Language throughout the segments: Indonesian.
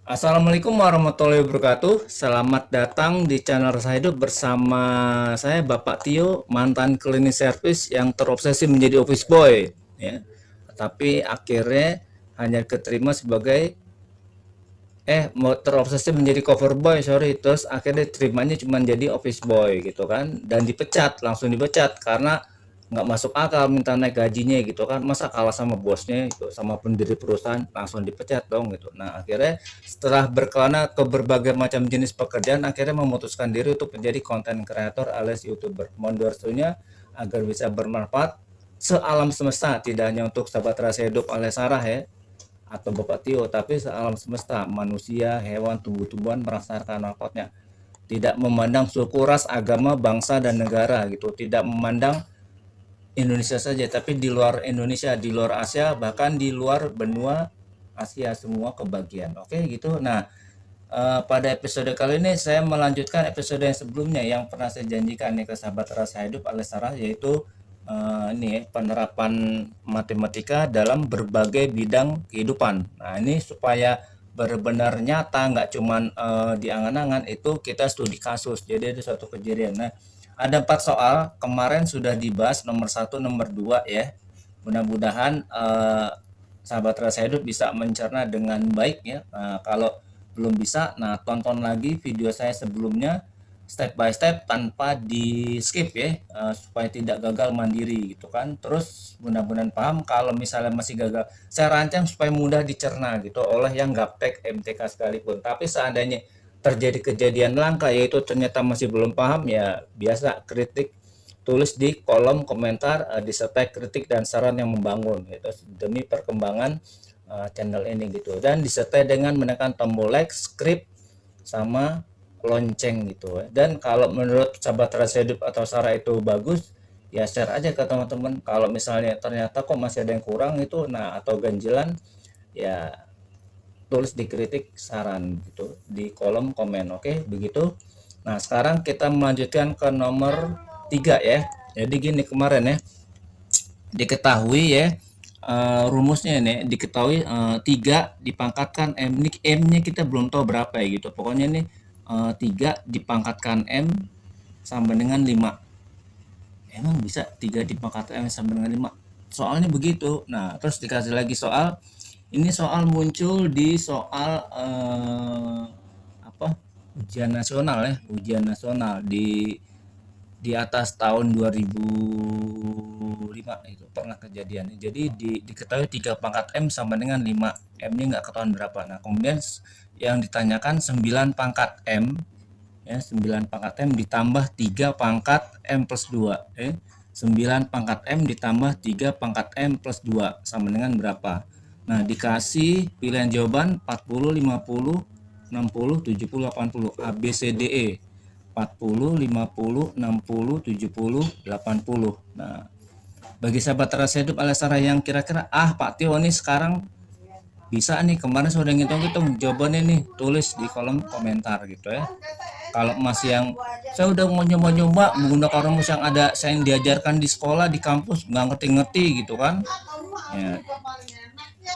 Assalamualaikum warahmatullahi wabarakatuh. Selamat datang di channel Rasa Hidup bersama saya Bapak Tio, mantan cleaning service yang terobsesi menjadi office boy, ya. Tapi akhirnya hanya keterima sebagai mau terobsesi menjadi cover boy, sorry. Terus akhirnya terimanya cuma jadi office boy gitu kan, dan dipecat, langsung dipecat karena nggak masuk akal minta naik gajinya gitu kan, masa kalah sama bosnya itu, sama pendiri perusahaan, langsung dipecat dong gitu. Nah akhirnya setelah berkelana ke berbagai macam jenis pekerjaan, akhirnya memutuskan diri untuk menjadi content creator alias youtuber. Mondorsunya agar bisa bermanfaat sealam semesta, tidak hanya untuk sahabat rasa hidup alias Sarah ya atau Bapak Tio, tapi sealam semesta, manusia, hewan, tumbuh-tumbuhan merasakan manfaatnya. Tidak memandang suku, ras, agama, bangsa, dan negara gitu. Tidak memandang Indonesia saja, tapi di luar Indonesia, di luar Asia, bahkan di luar benua Asia semua kebagian. Oke gitu. Nah, pada episode kali ini saya melanjutkan episode yang sebelumnya yang pernah saya janjikan nih ke sahabat rasa hidup alias Sarah, yaitu ini ya, penerapan matematika dalam berbagai bidang kehidupan. Nah, ini supaya benar-benar nyata, nggak cuman di angan-angan, itu kita studi kasus. Jadi ada suatu kejadian. Nah, ada 4 soal, kemarin sudah dibahas nomor 1, nomor 2 ya. Mudah-mudahan sahabat rasa hidup bisa mencerna dengan baik ya. Nah, kalau belum bisa, nah tonton lagi video saya sebelumnya step by step tanpa di skip ya, supaya tidak gagal mandiri gitu kan. Terus mudah-mudahan paham. Kalau misalnya masih gagal, saya rancang supaya mudah dicerna gitu oleh yang gaptek MTK sekalipun. Tapi seandainya terjadi kejadian langka yaitu ternyata masih belum paham, ya biasa kritik, tulis di kolom komentar, disertai kritik dan saran yang membangun gitu, demi perkembangan channel ini gitu, dan disertai dengan menekan tombol like, subscribe, sama lonceng gitu. Dan kalau menurut sahabat rasa hidup atau Sarah itu bagus, ya share aja ke teman-teman. Kalau misalnya ternyata kok masih ada yang kurang itu, nah atau ganjilan, ya tulis di kritik saran gitu di kolom komen. Oke begitu. Nah sekarang kita melanjutkan ke nomor 3 ya. Jadi gini, kemarin ya diketahui ya, rumusnya ini diketahui, 3 dipangkatkan M. Ini M-nya kita belum tahu berapa ya gitu. Pokoknya ini 3 dipangkatkan M sama dengan 5. Emang bisa 3 dipangkatkan M sama dengan 5? Soalnya begitu. Nah, terus dikasih lagi soal. Ini soal muncul di soal apa? Ujian nasional ya, ujian nasional di atas tahun 2005 itu pernah kejadian. Jadi diketahui 3 pangkat M sama dengan 5. M-nya nggak ketahuan berapa. Nah, kemudian yang ditanyakan 9 pangkat M ya, 9 pangkat M ditambah 3 pangkat M plus 2 9 pangkat M ditambah 3 pangkat M plus 2 sama dengan berapa? Nah, dikasih pilihan jawaban 40, 50, 60, 70, 80, A, B, C, D, E. 40, 50, 60, 70, 80. Nah, bagi sahabat rasa hidup alias Sarah yang kira-kira, Pak Tio ini sekarang bisa nih, kemarin sudah ngitung-ngitung jawabannya nih, tulis di kolom komentar gitu ya. Kalau masih yang saya udah mau nyoba-nyoba menggunakan rumus yang ada saya yang diajarkan di sekolah, di kampus, nggak ngerti-ngerti gitu kan ya,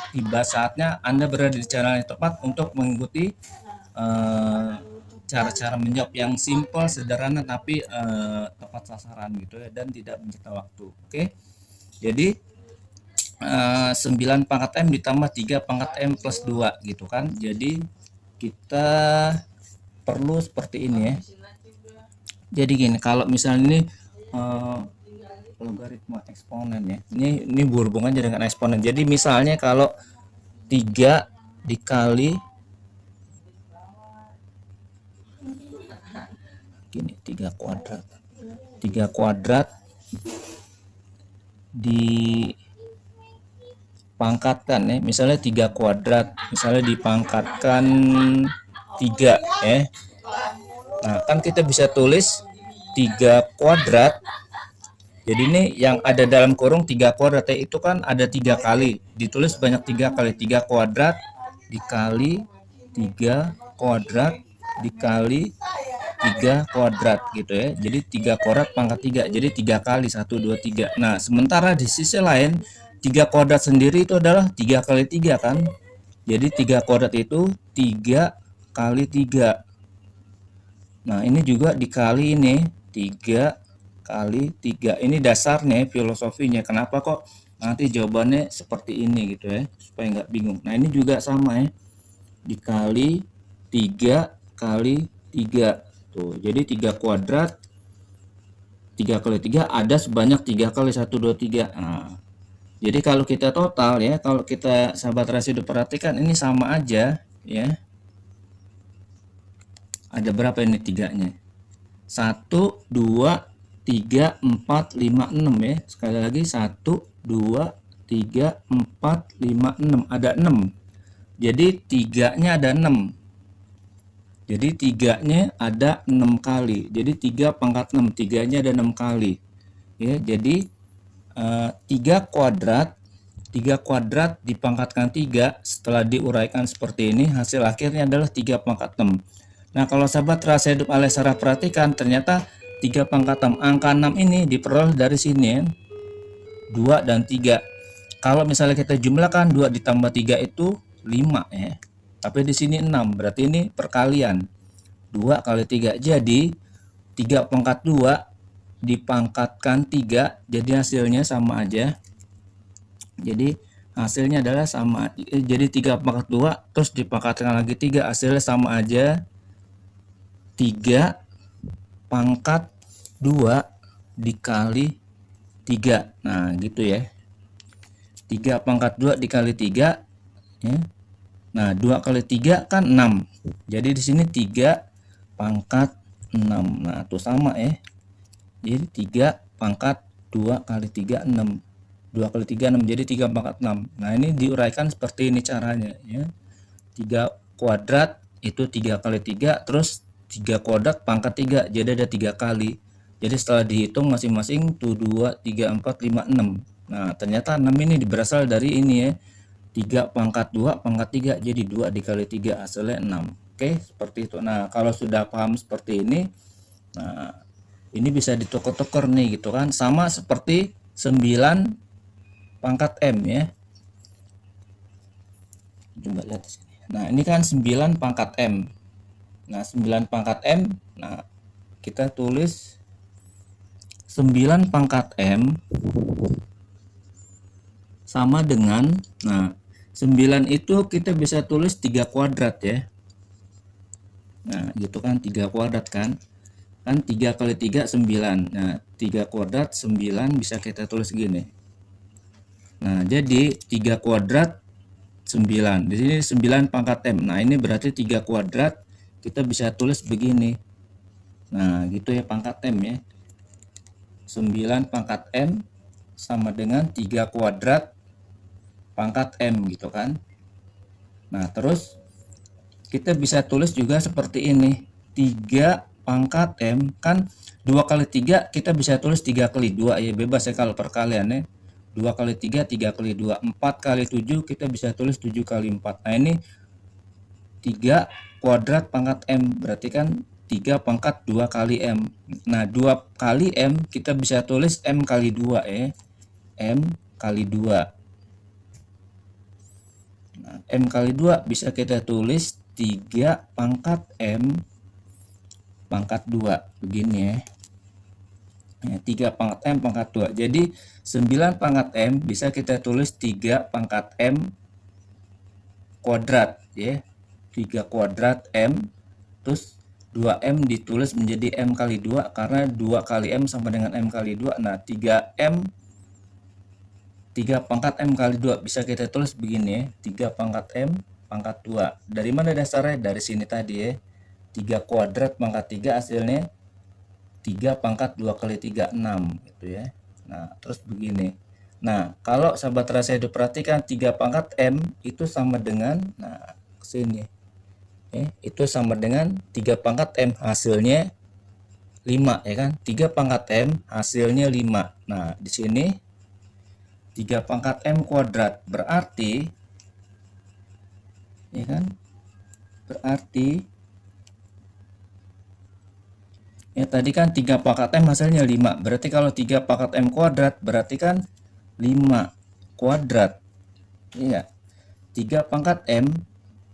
tiba saatnya Anda berada di channel yang tepat untuk mengikuti cara-cara menjawab yang simple, sederhana, tapi tepat sasaran gitu ya, dan tidak menyita waktu. Oke, jadi 9 pangkat M ditambah 3 pangkat M plus 2 gitu kan. Jadi kita perlu seperti ini ya. Jadi gini, kalau misalnya ini logaritma eksponen ya, ini berhubungannya dengan eksponen. Jadi misalnya kalau 3 dikali gini, 3 kuadrat dipangkatkan ya, misalnya 3 kuadrat misalnya dipangkatkan 3 ya. Nah, kan kita bisa tulis 3 kuadrat. Jadi ini yang ada dalam kurung 3 kuadrat ya, itu kan ada 3 kali, ditulis banyak 3 kali. 3 kuadrat dikali 3 kuadrat dikali 3 kuadrat gitu ya. Jadi 3 kuadrat pangkat 3. Jadi 3 kali 1 2 3. Nah, sementara di sisi lain 3 kuadrat sendiri itu adalah 3 kali 3 kan. Jadi 3 kuadrat itu 3 kali 3. Nah, ini juga dikali ini 3 kali 3. Ini dasarnya, filosofinya. Kenapa kok nanti jawabannya seperti ini gitu ya, supaya nggak bingung. Nah, ini juga sama ya. Dikali 3 kali 3. Tuh, jadi 3 kuadrat 3 kali 3 ada sebanyak 3 kali 1 2 3. Nah, jadi kalau kita total ya, kalau kita sahabat residu perhatikan ini sama aja ya. Ada berapa ini tiganya? 1 2 3 4 5 6 ya. Sekali lagi 1 2 3 4 5 6, ada 6. Jadi tiganya ada 6. Jadi tiganya ada 6 kali. Jadi 3 pangkat 6, tiganya ada 6 kali. Ya, jadi 3 kuadrat dipangkatkan 3 setelah diuraikan seperti ini, hasil akhirnya adalah 3 pangkat 6. Nah, kalau sahabat rahasia hidup alias Sarah perhatikan, ternyata 3 pangkat 6, angka 6 ini diperoleh dari sini ya, 2 dan 3. Kalau misalnya kita jumlahkan 2 ditambah 3 itu 5 ya. Tapi di sini 6, berarti ini perkalian. 2 kali 3. Jadi 3 pangkat 2 dipangkatkan 3, jadi hasilnya sama aja. Jadi hasilnya adalah sama. Jadi 3 pangkat 2 terus dipangkatkan lagi 3, hasilnya sama aja. 3 pangkat 2 dikali 3. Nah, gitu ya. 3 pangkat 2 dikali 3 ya. Nah, 2 kali 3 kan 6. Jadi di sini 3 pangkat 6. Nah, itu sama ya. Jadi 3 pangkat 2 kali 3 6. 2 kali 3 6, jadi 3 pangkat 6. Nah, ini diuraikan seperti ini caranya ya. 3 kuadrat itu 3 kali 3, terus 3 kuadrat pangkat 3, jadi ada 3 kali. Jadi setelah dihitung masing-masing tuh 2 3 4 5 6. Nah, ternyata 6 ini berasal dari ini ya. 3 pangkat 2 pangkat 3, jadi 2 dikali 3 hasilnya 6. Oke, seperti itu. Nah, kalau sudah paham seperti ini, nah ini bisa ditukar-tukar nih gitu kan, sama seperti 9 pangkat M ya. Coba lihat di sini. Nah, ini kan 9 pangkat M. Nah, 9 pangkat M. Nah, kita tulis 9 pangkat M sama dengan, nah 9 itu kita bisa tulis 3 kuadrat ya. Nah, gitu kan, 3 kuadrat kan. Kan 3 kali 3 9. Nah, 3 kuadrat 9 bisa kita tulis gini. Nah, jadi 3 kuadrat 9. Di sini 9 pangkat M. Nah, ini berarti 3 kuadrat kita bisa tulis begini. Nah, gitu ya pangkat M ya. 9 pangkat M sama dengan 3 kuadrat pangkat M gitu kan. Nah, terus kita bisa tulis juga seperti ini. 3 pangkat M kan 2 kali 3 kita bisa tulis 3 kali 2 ya, bebas ya kalau perkalian ya. 2 kali 3 3 kali 2, 4 kali 7 kita bisa tulis 7 kali 4. Nah, ini 3 kuadrat pangkat M, berarti kan 3 pangkat 2 kali M. Nah, 2 kali M kita bisa tulis M kali 2 ya. M kali 2. Nah, M kali 2 bisa kita tulis 3 pangkat M pangkat 2 begini ya. Ya, 3 pangkat M pangkat 2. Jadi 9 pangkat M bisa kita tulis 3 pangkat M kuadrat ya. 3 kuadrat M terus 2M ditulis menjadi M kali 2 karena 2 kali M sama dengan M kali 2. Nah, 3M 3 pangkat M kali 2 bisa kita tulis begini ya. 3 pangkat M pangkat 2. Dari mana dasarnya? Dari sini tadi ya. 3 kuadrat pangkat 3 hasilnya 3 pangkat 2 kali 3 6 gitu ya. Nah, terus begini. Nah, kalau sahabat rahasia hidup perhatikan 3 pangkat M itu sama dengan, nah kesini itu sama dengan 3 pangkat M hasilnya 5 ya kan. 3 pangkat M hasilnya 5. Nah, di sini 3 pangkat M kuadrat berarti ya kan, berarti ya tadi kan 3 pangkat M hasilnya 5, berarti kalau 3 pangkat M kuadrat berarti kan 5 kuadrat. Iya, 3 pangkat M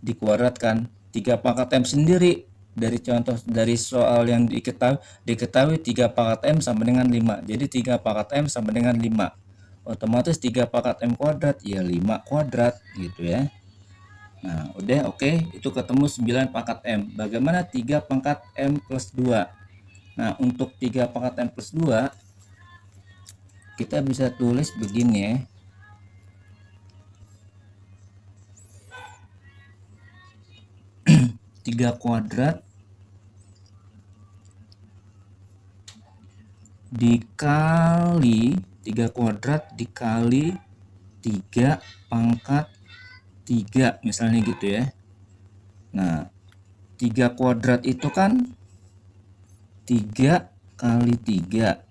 dikuadratkan. 3 pangkat M sendiri dari contoh dari soal yang diketahui 3 pangkat M sama dengan 5. Jadi 3 pangkat M sama dengan 5. Otomatis 3 pangkat M kuadrat ya 5 kuadrat gitu ya. Nah, udah oke, itu ketemu 9 pangkat M. Bagaimana 3 pangkat M plus 2? Nah, untuk 3 pangkat M plus 2 kita bisa tulis begini ya. 3 kuadrat dikali 3 kuadrat dikali 3 pangkat 3 misalnya gitu ya. Nah, 3 kuadrat itu kan 3 kali 3.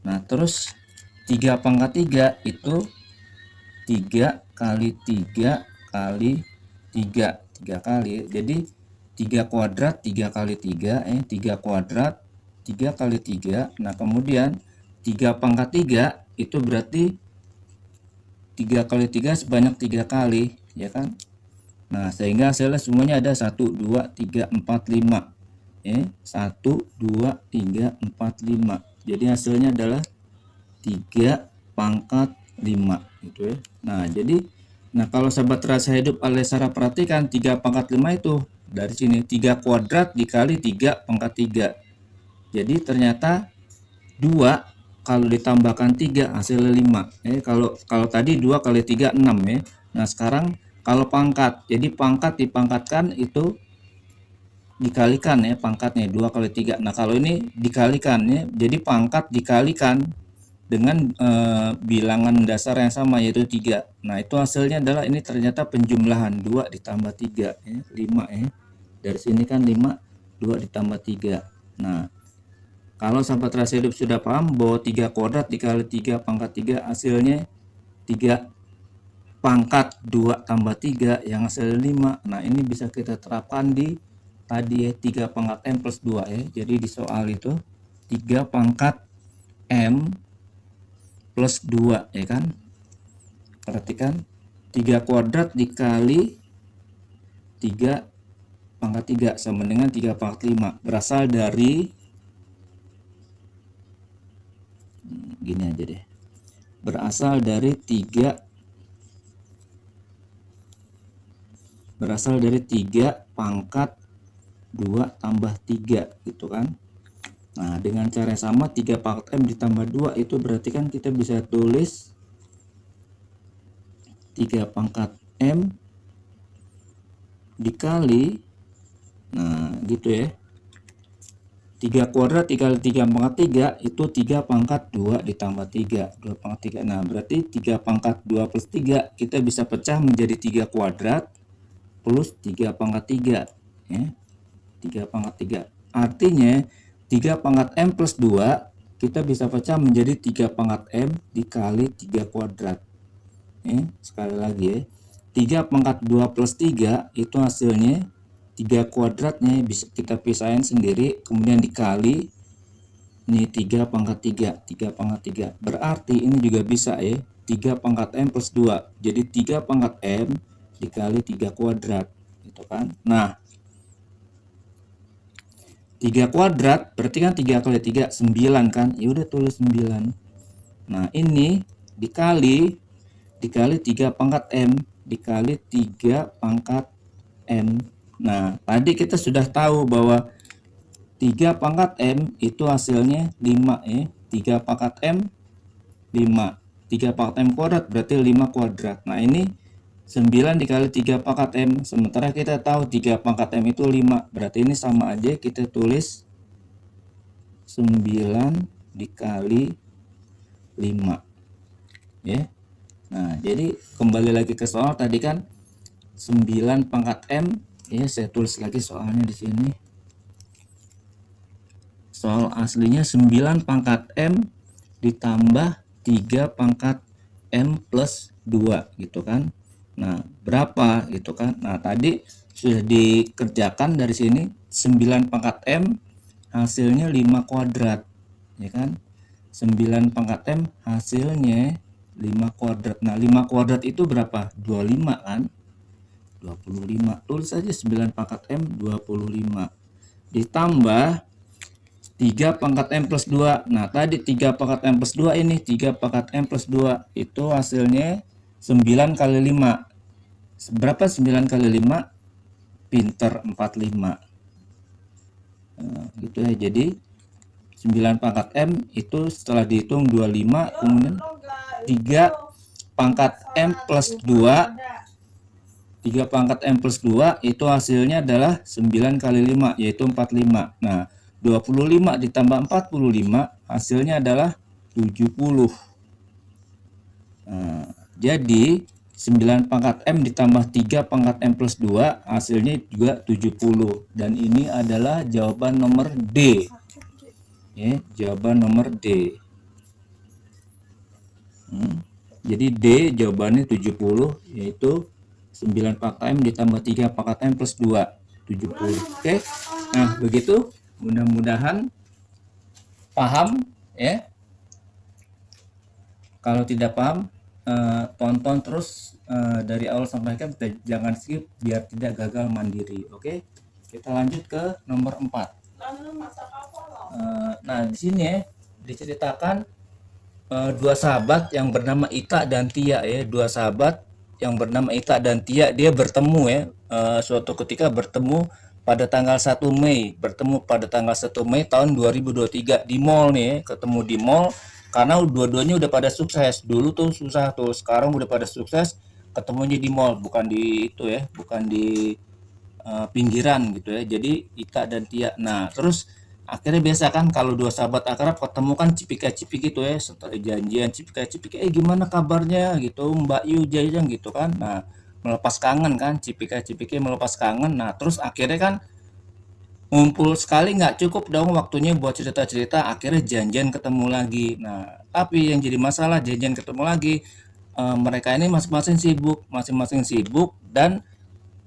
Nah, terus 3 pangkat 3 itu 3 kali 3 kali 3. 3 kali. Jadi 3 kuadrat 3 kali 3 3 kuadrat 3 kali 3. Nah, kemudian 3 pangkat 3 itu berarti 3 kali 3 sebanyak 3 kali, ya kan? Nah, sehingga hasilnya semuanya ada 1 2 3 4 5. 1 2 3 4 5. Jadi hasilnya adalah 3 pangkat 5 gitu ya. Nah, kalau sahabat rasa hidup alias Sarah perhatikan 3 pangkat 5 itu dari sini 3 kuadrat dikali 3 pangkat 3. Jadi ternyata 2 kalau ditambahkan 3 hasilnya 5. Kalau tadi 2 kali 3 6 ya. Nah, sekarang kalau pangkat, jadi pangkat dipangkatkan itu dikalikan ya, pangkatnya 2 kali 3. Nah, kalau ini dikalikan ya. Jadi pangkat dikalikan dengan bilangan dasar yang sama yaitu 3. Nah, itu hasilnya adalah ini ternyata penjumlahan 2 ditambah 3 ya, 5 ya. Dari sini kan 5, 2 ditambah 3. Nah, kalau sahabat rasa hidup sudah paham bahwa 3 kuadrat dikali 3 pangkat 3 hasilnya 3 pangkat 2 tambah 3 yang hasilnya 5. Nah, ini bisa kita terapkan di tadi ya, 3 pangkat M plus 2 ya. Jadi di soal itu 3 pangkat M plus 2 ya kan. Perhatikan 3 kuadrat dikali 3 pangkat 3 sama dengan 3 pangkat 5 berasal dari gini aja deh. Berasal dari 3 pangkat 2 tambah 3 gitu kan. Nah, dengan cara yang sama 3 pangkat M ditambah 2 itu berarti kan kita bisa tulis 3 pangkat M dikali, nah gitu ya, 3 kuadrat dikali 3 pangkat 3 itu 3 pangkat 2 ditambah 3, 2 pangkat 3. Nah, berarti 3 pangkat 2 plus 3 kita bisa pecah menjadi 3 kuadrat plus 3 pangkat 3 ya. 3 pangkat 3 artinya 3 pangkat M plus 2 kita bisa pecah menjadi 3 pangkat M dikali 3 kuadrat ya. Sekali lagi ya, 3 pangkat 2 plus 3 itu hasilnya 3 kuadratnya bisa kita pisahin sendiri kemudian dikali ini 3 pangkat 3 pangkat 3 berarti ini juga bisa ya 3 pangkat M plus 2 jadi 3 pangkat M dikali 3 kuadrat gitu kan. Nah, 3 kuadrat berarti kan 3 kali 3 9 kan, ya udah tulis 9. Nah, ini dikali 3 pangkat M dikali 3 pangkat M. Nah, tadi kita sudah tahu bahwa 3 pangkat M itu hasilnya 5 ya. 3 pangkat M 5. 3 pangkat M kuadrat berarti 5 kuadrat. Nah, ini 9 dikali 3 pangkat M, sementara kita tahu 3 pangkat M itu 5, berarti ini sama aja kita tulis 9 dikali 5 ya. Nah, jadi kembali lagi ke soal tadi kan 9 pangkat M ya, saya tulis lagi soalnya di sini. Soal aslinya 9 pangkat M ditambah 3 pangkat M plus 2 gitu kan. Nah, berapa gitu kan. Nah, tadi sudah dikerjakan dari sini 9 pangkat M hasilnya 5 kuadrat ya kan. 9 pangkat M hasilnya 5 kuadrat. Nah, 5 kuadrat itu berapa? 25 kan? 25. Tulis saja 9 pangkat M 25. Ditambah 3 pangkat M plus 2. Nah, tadi 3 pangkat M plus 2 ini 3 pangkat M plus 2. Itu hasilnya 9 kali 5. Berapa 9 kali 5? Pinter 45. Nah, gitu ya. Jadi 9 pangkat M itu setelah dihitung 25, kemudian 3 pangkat M plus 2, 3 pangkat M plus 2 itu hasilnya adalah 9 kali 5, yaitu 45. Nah, 25 ditambah 45 hasilnya adalah 70. Nah, jadi 9 pangkat M ditambah 3 pangkat M plus 2 hasilnya juga 70. Dan ini adalah jawaban nomor D. Ya, jawaban nomor D. Jadi D jawabannya 70, yaitu 9 pangkat M ditambah 3 pangkat M plus 2, 70. Oke. Nah, begitu. Mudah-mudahan paham ya. Kalau tidak paham, tonton terus dari awal sampai akhir, jangan skip biar tidak gagal mandiri. Oke. Kita lanjut ke nomor 4. Nah, di sini ya diceritakan dua sahabat yang bernama Ita dan Tia ya. Dua sahabat yang bernama Ita dan Tia, dia bertemu ya. Suatu ketika bertemu pada tanggal 1 Mei. Bertemu pada tanggal 1 Mei tahun 2023 di mall nih ya. Ketemu di mall karena dua-duanya udah pada sukses. Dulu tuh susah tuh, sekarang udah pada sukses. Ketemunya di mall, bukan di itu ya, bukan di pinggiran gitu ya. Jadi Ita dan Tia. Nah, terus akhirnya biasa kan kalau dua sahabat akrab ketemu kan cipika-cipiki gitu ya, setelah janjian cipika-cipiki, gimana kabarnya gitu Mbak Yu Jajang gitu kan. Nah, melepas kangen kan, cipika-cipiki melepas kangen. Nah, terus akhirnya kan ngumpul sekali nggak cukup dong waktunya buat cerita-cerita, akhirnya janjian ketemu lagi. Nah, tapi yang jadi masalah janjian ketemu lagi, mereka ini masing-masing sibuk dan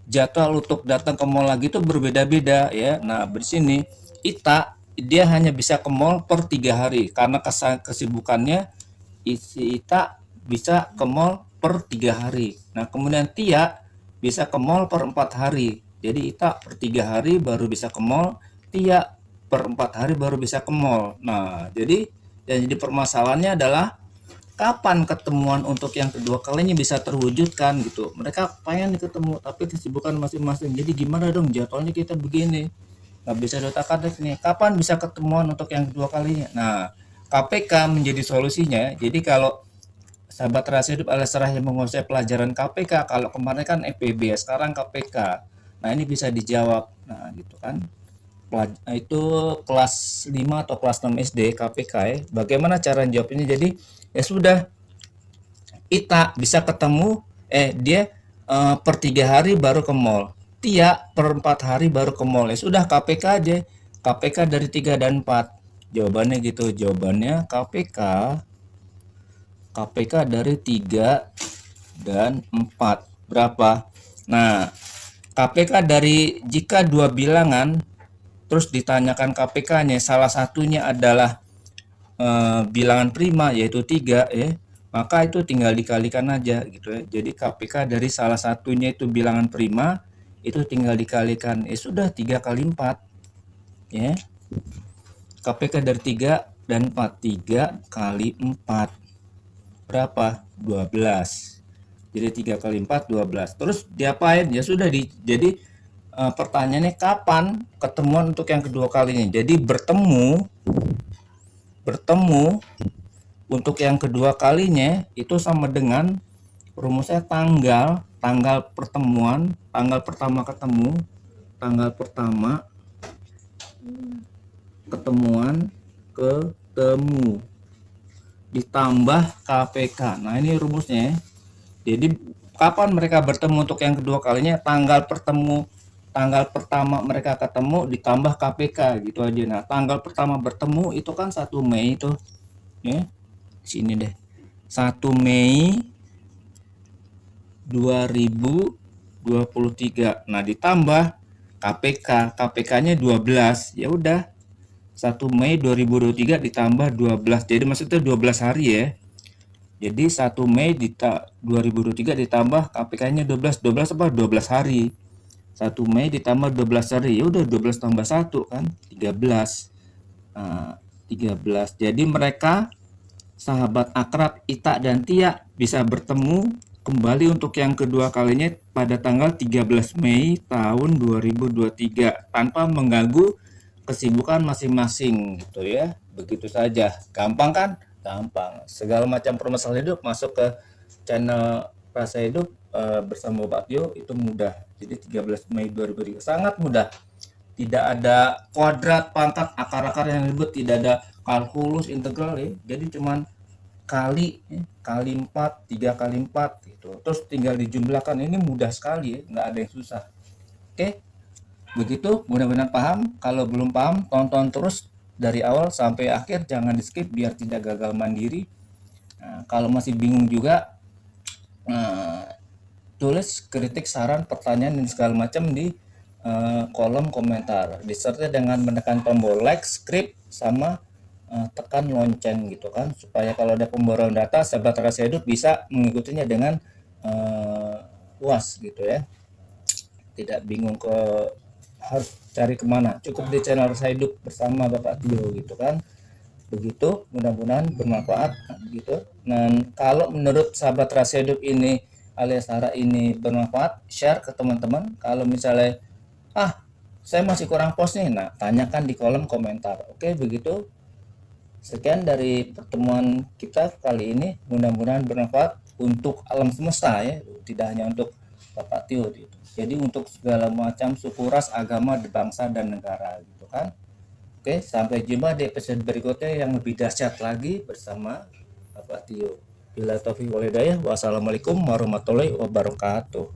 jadwal untuk datang ke mall lagi itu berbeda-beda ya. Nah, di sini Ita dia hanya bisa ke mall per 3 hari karena kesibukannya. Si Ita bisa ke mall per 3 hari. Nah, kemudian Tia bisa ke mall per 4 hari. Jadi Ita per 3 hari baru bisa ke mall, Tia per 4 hari baru bisa ke mall. Nah, jadi yang jadi permasalahannya adalah kapan ketemuan untuk yang kedua kalinya bisa terwujudkan gitu. Mereka pengen ketemu tapi kesibukan masing-masing. Jadi gimana dong jadwalnya kita begini, nggak bisa diotak-atik nih. Kapan bisa ketemuan untuk yang kedua kalinya? Nah, KPK menjadi solusinya. Jadi kalau sahabat rahasia hidup alias Sarah yang menguasai pelajaran KPK, kalau kemarin kan FPB, sekarang KPK. Nah, ini bisa dijawab. Nah, gitu kan. Itu kelas 5 atau kelas 6 SD KPK ya. Bagaimana cara jawabnya? Jadi ya sudah, Ita bisa ketemu dia per 3 hari baru ke mall, Tia per 4 hari baru ke mall. Ya sudah, KPK aja, KPK dari 3 dan 4. Jawabannya gitu. Jawabannya KPK dari 3 dan 4 berapa? Nah, KPK dari jika dua bilangan terus ditanyakan KPK-nya salah satunya adalah bilangan prima yaitu 3 ya, maka itu tinggal dikalikan aja gitu ya. Jadi KPK dari salah satunya itu bilangan prima itu tinggal dikalikan, sudah 3 kali 4 ya. KPK dari 3 dan 4, 3 kali 4 berapa? 12. Jadi 3 kali 4 12. Terus diapain? Ya sudah jadi pertanyaannya kapan ketemuan untuk yang kedua kalinya. Jadi bertemu untuk yang kedua kalinya itu sama dengan rumusnya tanggal pertemuan, tanggal pertama ketemuan ketemu ditambah KPK. Nah, ini rumusnya. Jadi kapan mereka bertemu untuk yang kedua kalinya, tanggal pertama mereka ketemu ditambah KPK gitu aja. Nah, tanggal pertama bertemu itu kan 1 Mei itu ya. Sini deh. 1 Mei 2023. Nah, ditambah KPK-nya 12. Ya udah. 1 Mei 2023 ditambah 12. Jadi maksudnya 12 hari ya. Jadi 1 Mei 2023 ditambah KPK-nya 12 apa 12 hari. 1 Mei ditambah 12 hari. Ya udah 12 tambah 1 kan 13. 13. Jadi mereka sahabat akrab Ita dan Tia bisa bertemu kembali untuk yang kedua kalinya pada tanggal 13 Mei tahun 2023 tanpa mengganggu kesibukan masing-masing gitu ya. Begitu saja. Gampang kan? Gampang. Segala macam permasalahan hidup masuk ke channel Rasa Hidup bersama Bapak Tio itu mudah. Jadi 13 Mei 2023 sangat mudah. Tidak ada kuadrat, pangkat, akar-akar yang ribet, tidak ada kalkulus, integral ya. Jadi cuman kali 4, 3 kali 4 gitu. Terus tinggal dijumlahkan, ini mudah sekali ya, nggak ada yang susah. Oke, begitu mudah-mudahan paham. Kalau belum paham, tonton terus dari awal sampai akhir, jangan di skip biar tidak gagal mandiri. Nah, kalau masih bingung juga, tulis kritik, saran, pertanyaan dan segala macam di kolom komentar. Disertai dengan menekan tombol like, subscribe, sama tekan lonceng gitu kan, supaya kalau ada pembaruan data sahabat Rasa Hidup bisa mengikutinya dengan puas gitu ya, tidak bingung ke harus cari kemana, cukup di channel Rasa Hidup bersama Bapak Tio gitu kan. Begitu, mudah-mudahan bermanfaat gitu. Dan kalau menurut sahabat Rasa Hidup ini alias Sarah ini bermanfaat, share ke teman-teman. Kalau misalnya saya masih kurang pos nih, nah tanyakan di kolom komentar. Oke, begitu. Sekian dari pertemuan kita kali ini, mudah-mudahan bermanfaat untuk alam semesta ya, tidak hanya untuk Bapak Tio gitu. Jadi untuk segala macam suku, ras, agama, bangsa dan negara gitu kan. Oke, sampai jumpa di episode berikutnya yang lebih dahsyat lagi bersama Bapak Tio. Bila taufiq wal hidayah, wassalamualaikum warahmatullahi wabarakatuh.